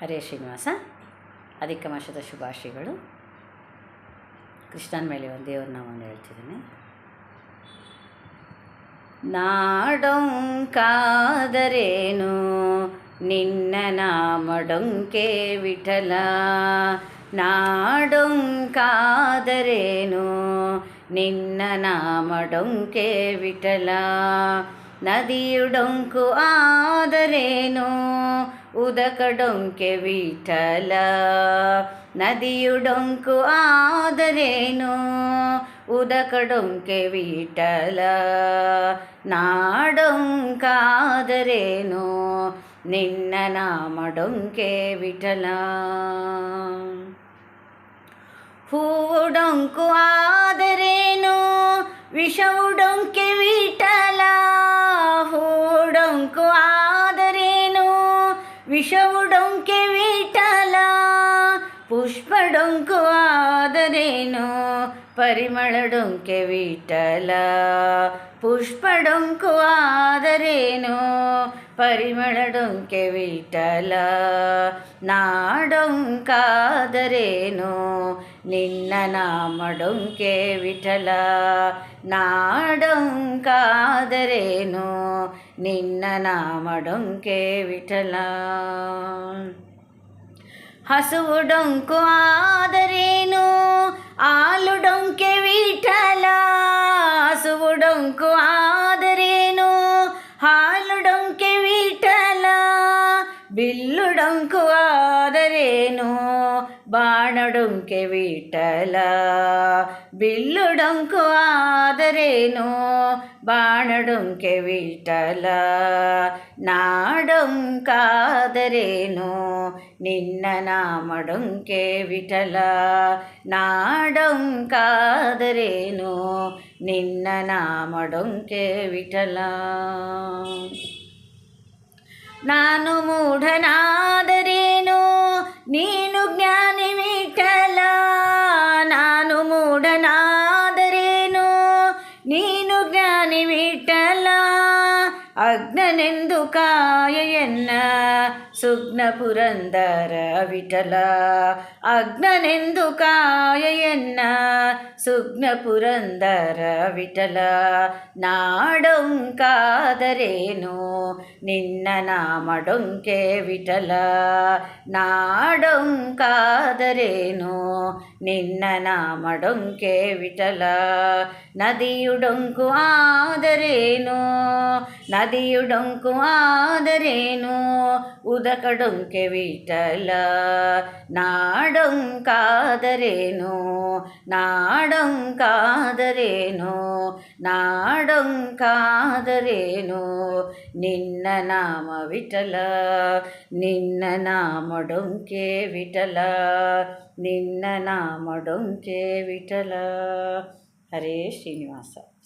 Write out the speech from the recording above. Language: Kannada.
ಹರೇ ಶ್ರೀನಿವಾಸ. ಅಧಿಕ ಮಾಸದ ಶುಭಾಶಯಗಳು. ಕೃಷ್ಣನ ಮೇಲೆ ಒಂದು ದೇವ್ರ ನಾಮವನ್ನು ಹೇಳ್ತಿದ್ದೀನಿ. ನಾಡೊಂಕಾದರೇನು ನಿನ್ನ ನಾಮಡೊಂಕೆ ವಿಠಲ, ನಾಡೊಂಕಾದರೇನು ನಿನ್ನ ನಾಮಡೊಂಕೆ ವಿಠಲ. ನದಿಯುಡೊಂಕು ಆದರೇನು ಉದಕಡೊಂಕೆ ವಿಠಲ, ನದಿಯುಡೊಂಕು ಆದರೇನು ಉದಕಡೊಂಕೆ ವಿಠಲ. ನಾಡೊಂಕಾದರೇನು ನಿನ್ನ ನಾಮಡೊಂಕೆ ವಿಠಲ. ಹೂವುಡೊಂಕು ಆದರೇನು ವಿಷವುಡೊಂಕೆ ವಿಠಲ, ಹೂವುಡೊಂಕು ಆದರೇನು ವಿಷವುಡೊಂಕೆ ವಿಠಲ. ಪುಷ್ಪಡೊಂಕು ಆದರೇನು ಪರಿಮಳಡೊಂಕೆ ವಿಠಲ, ಪುಷ್ಪಡೊಂಕು ಆದರೇನು ಪರಿಮಳಡೊಂಕೆ ವಿಠಲ. ನಾಡೊಂಕಾದರೇನು ನಿನ್ನ ನಾಮಡೊಂಕೆ ವಿಠಲ, ನಾಡೊಂಕಾದರೇನು ನಿನ್ನ ನಾಮಡೊಂಕೆ ವಿಠಲ. ಹಸುವುಡೊಂಕು ಆದರೇನು ಹಾಲುಡೊಂಕೆ ವಿಠಲ, ಹಸುವುಡೊಂಕು ಆದರೇನು ಹಾಲುಡೊಂಕೆ ವಿಠಲ. ಬಿಲ್ಲುಡೊಂಕು ಆದರೇನು ಬಾಣಡೊಂಕೆ ವಿಠಲ, ಬಿಲ್ಲುಡೊಂಕು ಆದರೇನು ಬಾಣಡೊಂಕೆ ವಿಠಲ. ನಾಡೊಂಕಾದರೇನು ನಿನ್ನ ನಾಮಡೊಂಕೆ ವಿಠಲ, ನಾಡೊಂಕಾದರೇನು ನಿನ್ನ ನಾಮಡೊಂಕೆ ವಿಠಲ. ನಾನು ಮೂಢನಾದರೇನು ನೀನು ಜ್ಞಾನಿ ವಿಠಲ, ನಾನು ಮೂಢನಾದರೇನು ನೀನು ಜ್ಞಾನಿ ವಿಠಲ. ಅಜ್ಞನೆಂದು ಕಾಯೆನ್ನ ಸುಜ್ಞ ಪುರಂದರ ವಿಠಲ, ಅಜ್ಞನೆಂದು ಕಾಯೆನ್ನ ಸುಜ್ಞ ಪುರಂದರ ವಿಠಲ. ನಾಡೊಂಕಾದರೇನು ನಿನ್ನ ನಾಮಡೊಂಕೆ ವಿಠಲ, ನಾಡೊಂಕಾದರೇನು ನಿನ್ನ ನಾಮಡೊಂಕೆ ವಿಠಲ. ನದಿಯುಡೊಂಕು ಆದರೇನು ನದಿಯುಡೊಂಕು ಆದರೇನು ಉದಕಡೊಂಕೆ ವಿಠಲ. ನಾಡೊಂಕಾದರೇನು ನಾಡೊಂಕಾದರೇನು ನಾಡೊಂಕಾದರೇನು ನಿನ್ನ ನಾಮ ವಿಠಲ, ನಿನ್ನ ನಾಮಡೊಂಕೆ ವಿಠಲ, ನಿನ್ನ ನಾಮಡೊಂಕೆ ವಿಠಲ. ಹರೇ ಶ್ರೀನಿವಾಸ.